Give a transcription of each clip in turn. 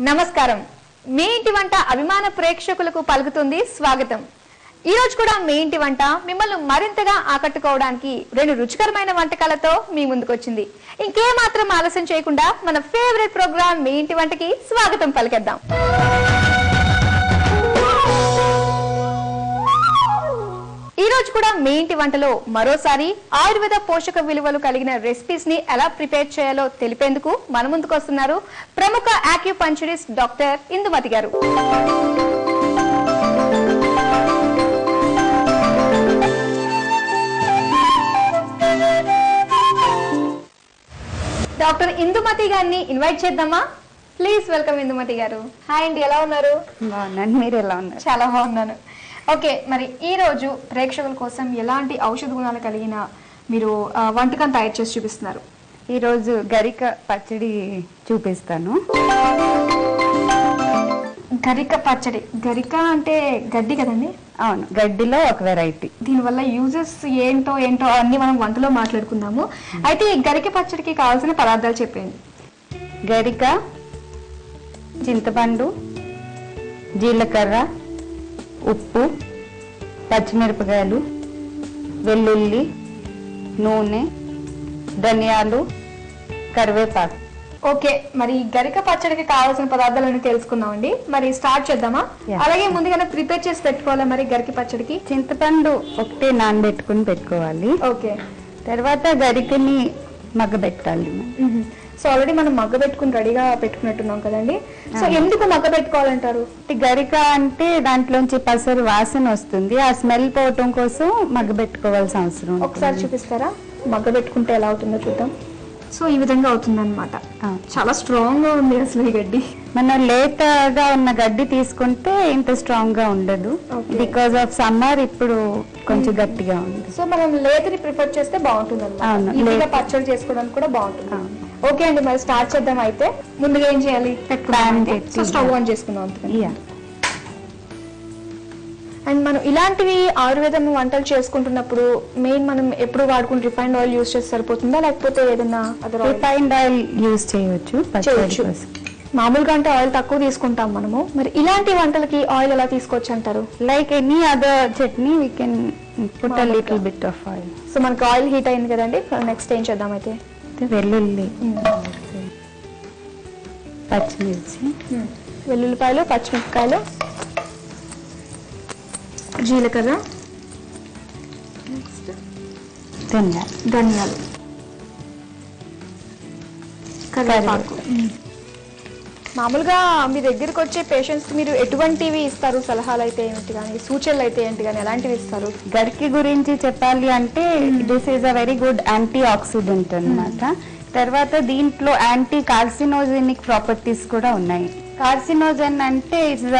నమస్కారం. మీ ఇంటి వంట అభిమాన ప్రేక్షకులకు పలుకుతుంది స్వాగతం. ఈ రోజు కూడా మీ ఇంటి వంట మిమ్మల్ని మరింతగా ఆకట్టుకోవడానికి రెండు రుచికరమైన వంటకాలతో మీ ముందుకు వచ్చింది. ఇంకే మాత్రం ఆలస్యం చేయకుండా మన ఫేవరెట్ ప్రోగ్రామ్ మీ ఇంటి వంటకి స్వాగతం పలికేద్దాం. ఈ రోజు కూడా మీ ఇంటి వంటలో మరోసారి ఆయుర్వేద పోషక విలువలు కలిగిన రెసిపీస్ ని ఎలా ప్రిపేర్ చేయాలో తెలిపేందుకు మన ముందుకు వస్తున్నారు ప్రముఖ ఆక్యుపంక్చరిస్ట్ డాక్టర్ ఇందుమతి గారు. డాక్టర్ ఇందుమతి గారిని ఇన్వైట్ చేద్దామా? ప్లీజ్ వెల్కమ్ ఇందుమతి గారు. హాయ్ అండి, ఎలా ఉన్నారు? బాగున్నాను, మీరు ఎలా ఉన్నారు? చాలా బాగున్నాను. ఓకే, మరి ఈ రోజు ప్రేక్షకుల కోసం ఎలాంటి ఔషధ గుణాలు కలిగిన మీరు వంటకం తయారు చేసి చూపిస్తున్నారు? ఈరోజు గరిక పచ్చడి చూపిస్తాను. గరిక పచ్చడి. గరిక అంటే గడ్డి కదండి? అవును, గడ్డిలో ఒక వెరైటీ. దీనివల్ల యూజెస్ ఏంటో అన్ని మనం వంటలో మాట్లాడుకుందాము. అయితే ఈ గరిక పచ్చడికి కావాల్సిన పదార్థాలు చెప్పండి. గరిక, చింతపండు, జీలకర్ర, ఉప్పు, పచ్చిమిరపకాయలు, వెల్లుల్లి, నూనె, ధనియాలు, కరివేపాకు. ఓకే, మరి గరిక పచ్చడికి కావాల్సిన పదార్థాలను తెలుసుకుందామండి. మరి స్టార్ట్ చేద్దామా? అలాగే ముందుగానే ప్రిపేర్ చేసి పెట్టుకోవాలా మరి గరిక పచ్చడికి? చింతపండు ఒకటే నానబెట్టుకుని పెట్టుకోవాలి. ఓకే, తర్వాత గరికని మగ్గబెట్టాలి. సో ఆల్రెడీ మనం మగ్గ పెట్టుకుని రెడీగా పెట్టుకున్నట్టున్నాం కదండి. సో ఎందుకు మగ్గ పెట్టుకోవాలంటారు? గరిక అంటే దాంట్లోంచి పసరు వాసన వస్తుంది, ఆ స్మెల్ పోవటం కోసం మగ్గబెట్టుకోవాల్సిన అవసరం. ఒకసారి చూపిస్తారా మగ్గ పెట్టుకుంటే ఎలా అవుతుందో చూద్దాం. సో ఈ విధంగా అవుతుంది అనమాట. చాలా స్ట్రాంగ్ గా ఉంది అసలు ఈ గడ్డి. మనం లేతగా ఉన్న గడ్డి తీసుకుంటే ఇంత స్ట్రాంగ్ గా ఉండదు, బికాస్ ఆఫ్ సమ్మర్ ఇప్పుడు కొంచెం గట్టిగా ఉంది. సో మనం లేతని ప్రిఫర్ చేస్తే బాగుంటుంది అనమాట, పచ్చడి చేసుకోవడానికి కూడా బాగుంటుంది. ఓకే అండి, మరి స్టార్ట్ చేద్దాం. అయితే ముందుగా ఏం చేయాలి? సో స్టవ్ ఆన్ చేసుకుందాం. అండ్ మనం ఇలాంటివి ఆయుర్వేదం వంటలు చేసుకుంటున్నప్పుడు మెయిన్ మనం ఎప్పుడు వాడుకుని రిఫైన్డ్ ఆయిల్ యూజ్ చేస్తే సరిపోతుందా, లేకపోతే ఏదైనా అదర్ రిఫైన్డ్ ఆయిల్ యూజ్ చేయవచ్చు? మామూలుగా అంటే ఆయిల్ తక్కువ తీసుకుంటాం మనము. మరి ఇలాంటి వంటలకి ఆయిల్ ఎలా తీసుకోవచ్చు అంటారు? Like any other chutney we can put a little bit of oil. So మనకి ఆయిల్ హీట్ అయింది కదండి, నెక్స్ట్ ఏం చేద్దాం? అయితే వెల్లుల్లి, పచ్చిమిర్చి, వెల్లుల్లిపాయలు, పచ్చిమిరపకాయలు, జీలకర్ర, ధనియాలు, కరివేపాకు. మామూలుగా మీ దగ్గరకు వచ్చే పేషెంట్స్ మీరు ఎటువంటివి ఇస్తారు? సలహాలు అయితే ఏంటి కానీ, సూచనలు అయితే ఏంటి కానీ, ఎలాంటివి ఇస్తారు? గరికి గురించి చెప్పాలి అంటే this is a very good anti oxidant అన్నమాట. తర్వాత దీంట్లో యాంటీ కార్సినోజెనిక్ ప్రాపర్టీస్ కూడా ఉన్నాయి. కార్సినోజన్ అంటే it's the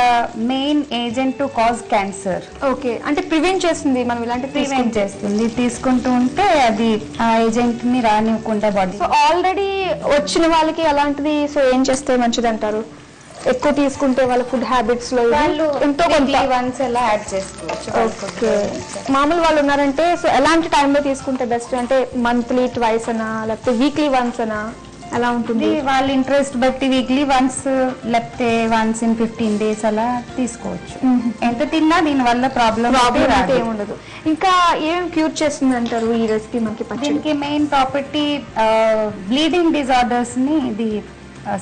main agent to cause cancer. Okay, అంటే ప్రివెంట్ చేస్తుంది, మనం ఇలాంటి ప్రివెంట్ చేస్తుంది. తీసుకుంటూ ఉంటే అది ఆ ఏజెంట్ ని రానివ్వకుండా బాడీ. సో ఆల్రెడీ వచ్చిన వాళ్ళకి అలాంటిది సో ఏం చేస్తే మంచిది అంటారు? ఎక్కువ తీసుకుంటే వాళ్ళ ఫుడ్ హ్యాబిట్స్ లో ఎంతో కొంత వన్స్ ఎలా యాడ్ చేసుకోవచ్చు. ఓకే, మామూలు వాళ్ళు ఉన్నారంటే సో ఎలాంటి టైంలో తీసుకుంటే బెస్ట్? అంటే మంత్లీ ట్వైస్ అనా, లేకపోతే వీక్లీ వన్స్ అనా, అలా ఉంటుంది? వాళ్ళ ఇంట్రెస్ట్ బట్టి వీక్లీ వన్స్ లేకపోతే వన్స్ ఇన్ 15 days అలా తీసుకోవచ్చు. ఎంత తిన్నా దీని వల్ల ప్రాబ్లం అయితే ఏముండదు. ఇంకా ఏం క్యూర్ చేస్తుంది అంటారు ఈ రెసిపీ మనకి? దీనికి మెయిన్ ప్రాపర్టీ బ్లీడింగ్ డిజార్డర్స్ ని ఇది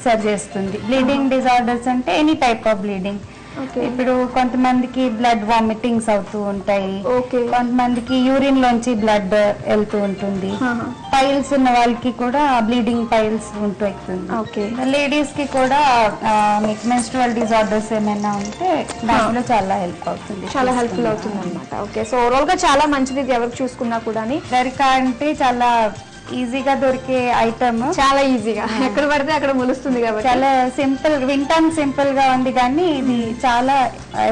సర్వ్ చేస్తుంది. బ్లీడింగ్ డిజార్డర్స్ అంటే ఎనీ టైప్ ఆఫ్ బ్లీడింగ్. ఇప్పుడు కొంతమందికి బ్లడ్ వామిటింగ్స్ అవుతూ ఉంటాయి, కొంతమందికి యూరిన్ లోంచి బ్లడ్ వెళ్తూ ఉంటుంది, పైల్స్ ఉన్న వాళ్ళకి కూడా బ్లీడింగ్ పైల్స్ ఉంటూ ఎక్కుతుంది. లేడీస్ కి కూడా మీకు మెన్స్ట్రువల్ డిజార్డర్స్ ఏమైనా ఉంటే దాంట్లో చాలా హెల్ప్ అవుతుంది, చాలా హెల్ప్ఫుల్ అవుతుంది అనమాట. ఓకే, సో ఓవరాల్ గా చాలా మంచిది ఎవరికి చూసుకున్నా కూడా. గరిక అంటే చాలా ఈజీగా దొరికే ఐటమ్, చాలా ఈజీగా ఎక్కడ పడితే అక్కడ మొలుస్తుంది కాబట్టి చాలా సింపుల్. వింటానికి సింపుల్ గా ఉంది కానీ ఇది చాలా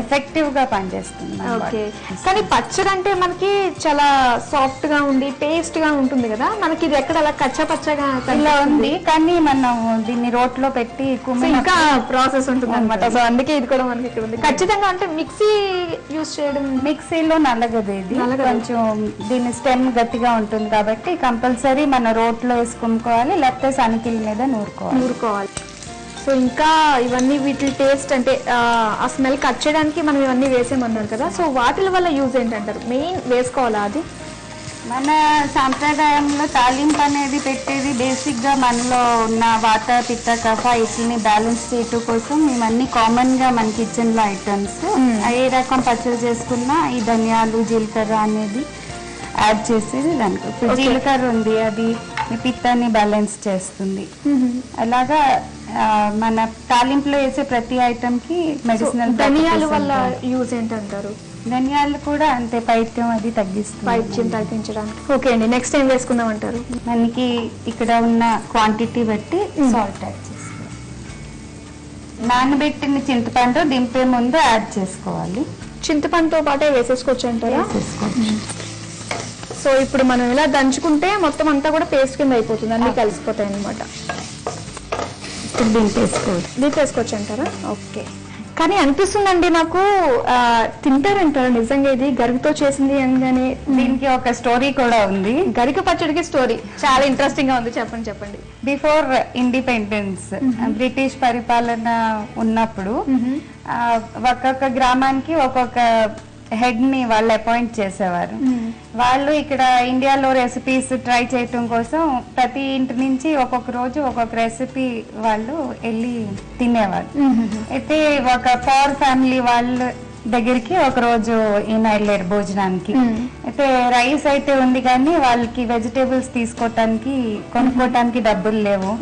ఎఫెక్టివ్ గా పనిచేస్తుంది. ఓకే, కానీ పచ్చడి అంటే మనకి చాలా సాఫ్ట్ గా ఉండి టేస్ట్ గా ఉంటుంది కదా, మనకి ఇది ఎక్కడ అలా కచ్చా పచ్చగా ఇలా ఉంది. కానీ మనం దీన్ని రోట్లో పెట్టి ఇంకా ప్రాసెస్ ఉంటుంది అనమాట. సో అందుకే ఇది కూడా మనకి ఇక్కడ ఉంది. ఖచ్చితంగా అంటే మిక్సీ యూజ్ చేయడం, మిక్సీలో నల్లగదు ఇది, కొంచెం దీని స్టెమ్ గట్టిగా ఉంటుంది కాబట్టి కంపల్సరీ మన రోట్లో వేసుకుకోవాలి, లేకపోతే సనికిల మీద నూరుకోవాలి. సో ఇంకా ఇవన్నీ వీటి టేస్ట్ అంటే ఆ స్మెల్ కట్ చేయడానికి మనం ఇవన్నీ వేసేమన్నారు కదా, సో వాటి వల్ల యూజ్ ఏంటంటారు? మెయిన్ వేసుకోవాలా అది? మన సాంప్రదాయంలో తాలింపు అనేది పెట్టేది బేసిక్గా మనలో ఉన్న వాత పిత్త కఫ వీటిని బ్యాలెన్స్ చేయటం కోసం ఇవన్నీ కామన్గా మన కిచెన్లో ఐటమ్స్. ఏ రకం పచ్చడి చేసుకున్నా ఈ ధనియాలు జీలకర్ర అనేది యాడ్ చేసేది దానికి. ఇప్పుడు జీలకర్ర ఉంది, అది మీ పిత్తాన్ని బ్యాలెన్స్ చేస్తుంది. అలాగా మన తాలింపులో వేసే ప్రతి ఐటమ్కి మెడిసినల్. ధనియాల వల్ల యూజ్ ఏంటంటారు? ధనియాలు కూడా అంతే, పైత్యం అది తగ్గిస్తుంది, పైత్యం తగ్గించడానికి. ఓకే అండి, నెక్స్ట్ ఏం వేసుకుందాం అంటారు? మనకి ఇక్కడ ఉన్న క్వాంటిటీ బట్టి సాల్ట్ యాడ్ చేసుకోవాలి. నానబెట్టిన చింతపండు దింపే ముందు యాడ్ చేసుకోవాలి. చింతపండుతో పాటే వేసేసుకోవచ్చు అంటారా? సో ఇప్పుడు మనం ఇలా దంచుకుంటే మొత్తం అంతా కూడా పేస్ట్ కింద అయిపోతుంది, అన్ని కలిసిపోతాయి అనమాట. ఇప్పుడు దింపేసుకోవచ్చు అంటారా? ఓకే. కానీ అనిపిస్తుందండి నాకు, తింటారంటారా నిజంగా ఇది గరికతో చేసింది అనగానే? దీనికి ఒక స్టోరీ కూడా ఉంది. గరిక పచ్చడికి స్టోరీ చాలా ఇంట్రెస్టింగ్ గా ఉంది, చెప్పండి. బిఫోర్ ఇండిపెండెన్స్ బ్రిటిష్ పరిపాలన ఉన్నప్పుడు ఒక్కొక్క గ్రామానికి ఒక్కొక్క హెడ్ ని వాళ్ళు అపాయింట్ చేసేవారు. వాళ్ళు ఇక్కడ ఇండియాలో రెసిపీస్ ట్రై చేయటం కోసం ప్రతి ఇంటి నుంచి ఒక్కొక్క రోజు ఒక్కొక్క రెసిపీ వాళ్ళు వెళ్ళి తినేవారు. అయితే ఒక పవర్ ఫ్యామిలీ వాళ్ళ దగ్గరికి ఒక రోజు ఈయన వెళ్ళారు భోజనానికి. అయితే రైస్ అయితే ఉంది కానీ వాళ్ళకి వెజిటేబుల్స్ కొనుక్కోటానికి డబ్బులు లేవు.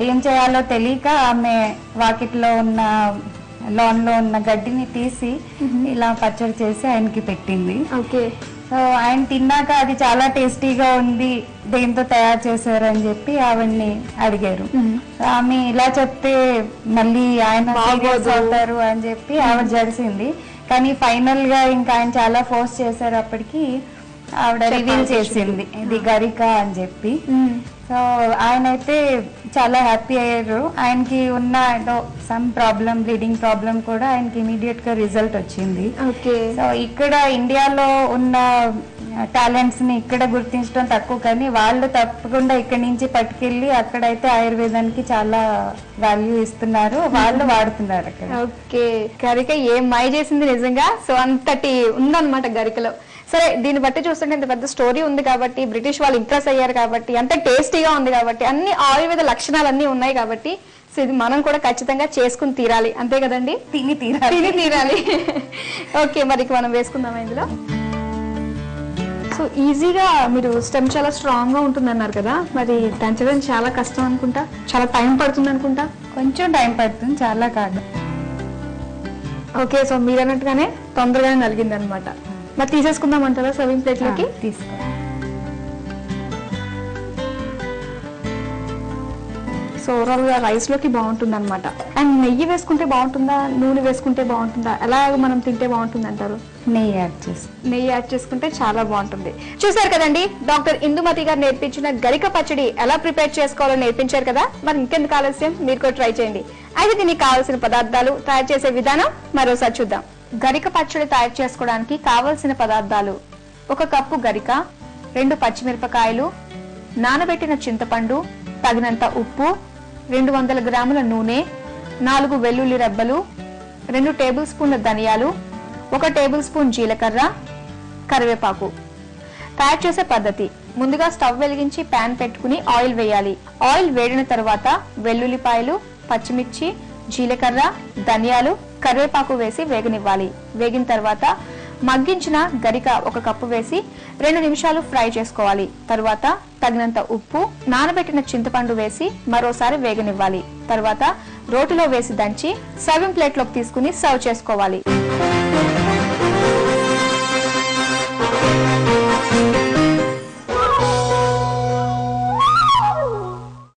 ఏం చేయాలో తెలియక ఆమె వాకిట్లో ఉన్న లాన్ లో ఉన్న గడ్డిని తీసి ఇలా పచ్చడి చేసి ఆయనకి పెట్టింది. ఓకే. సో ఆయన తిన్నాక అది చాలా టేస్టీగా ఉంది, దేంతో తయారు చేశారు అని చెప్పి ఆవిడ్ని అడిగారు. ఆమె ఇలా చెప్తే మళ్ళీ ఆయన అవుతారు అని చెప్పి ఆవిడ జరిసింది. కానీ ఫైనల్ గా ఇంకా ఆయన చాలా ఫోర్స్ చేశారు. అప్పటికి ఆవిడ రివీల్ చేసింది ఇది గరిక అని చెప్పి. సో ఆయన అయితే చాలా హ్యాపీ అయ్యారు. ఆయనకి ఉన్న ఏదో సమ్ ప్రాబ్లం, బ్లీడింగ్ ప్రాబ్లం కూడా ఆయనకి ఇమీడియట్ గా రిజల్ట్ వచ్చింది. సో ఇక్కడ ఇండియాలో ఉన్న టాలెంట్స్ ని ఇక్కడ గుర్తించడం తక్కువ, కానీ వాళ్ళు తప్పకుండా ఇక్కడి నుంచి పట్టుకెళ్ళి అక్కడైతే ఆయుర్వేదానికి చాలా వాల్యూ ఇస్తున్నారు, వాళ్ళు వాడుతున్నారు అక్కడ. ఓకే. గరిక ఏం మాయ చేసింది నిజంగా. సో అంతటి ఉందన్నమాట గరికలో. సరే, దీన్ని బట్టి చూస్తుంటే ఇంత పెద్ద స్టోరీ ఉంది కాబట్టి, బ్రిటిష్ వాళ్ళు ఇంప్రెస్ అయ్యారు కాబట్టి, అంత టేస్టీగా ఉంది కాబట్టి, అన్ని ఆయుర్వేద లక్షణాలన్నీ ఉన్నాయి కాబట్టి, సో ఇది మనం కూడా ఖచ్చితంగా చేసుకుని తీరాలి, అంతే కదండి? తిని తీరాలి. ఓకే, మరి మనం వేసుకుందాం ఇందులో. సో ఈజీగా మీరు స్టెమ్ చాలా స్ట్రాంగ్ గా ఉంటుంది అన్నారు కదా, మరి దంచడం చాలా కష్టం అనుకుంటా, చాలా టైం పడుతుంది అనుకుంటా. కొంచెం టైం పడుతుంది, చాలా కాదు. ఓకే, సో మీరు అన్నట్టుగానే తొందరగానే నలిగింది అనమాట. మరి తీసేసుకుందాం అంటారా సర్వింగ్ ప్లేట్ లోకి? తీసుకో. సో ఓవరాల్ గా రైస్ లోకి బాగుంటుంది అనమాట. అండ్ నెయ్యి వేసుకుంటే బాగుంటుందా, నూనె వేసుకుంటే బాగుంటుందా, ఎలా మనం తింటే బాగుంటుంది అంటారు? నెయ్యి యాడ్ చేసుకుంటే చాలా బాగుంటుంది. చూసారు కదండి, డాక్టర్ ఇందుమతి గారు నేర్పించిన గరిక పచ్చడి ఎలా ప్రిపేర్ చేసుకోవాలో నేర్పించారు కదా. మరి ఇంకెందుకు ఆలస్యం, మీరు కూడా ట్రై చేయండి. అయితే దీనికి కావాల్సిన పదార్థాలు, తయారు చేసే విధానం మరోసారి చూద్దాం. గరిక పచ్చడి తయారు చేసుకోవడానికి కావలసిన పదార్థాలు: 1 కప్పు గరిక, 2 పచ్చిమిరపకాయలు, నానబెట్టిన చింతపండు, తగినంత ఉప్పు, 200 గ్రాముల నూనె, 4 వెల్లుల్లి రెబ్బలు, 2 టేబుల్ స్పూన్ల ధనియాలు, 1 టేబుల్ స్పూన్ జీలకర్ర, కరివేపాకు. తయారు చేసే పద్ధతి: ముందుగా స్టవ్ వెలిగించి ప్యాన్ పెట్టుకుని ఆయిల్ వేయాలి. ఆయిల్ వేడిన తర్వాత వెల్లుల్లిపాయలు, పచ్చిమిర్చి, జీలకర్ర, ధనియాలు, కరివేపాకు వేసి వేగనివ్వాలి. వేగిన తర్వాత మగ్గించిన గరిక 1 కప్పు వేసి 2 నిమిషాలు ఫ్రై చేసుకోవాలి. తర్వాత తగినంత ఉప్పు, నానబెట్టిన చింతపండు వేసి మరోసారి వేగనివ్వాలి. తర్వాత రోటిలో వేసి దంచి సర్వింగ్ ప్లేట్ లోకి తీసుకుని సర్వ్ చేసుకోవాలి.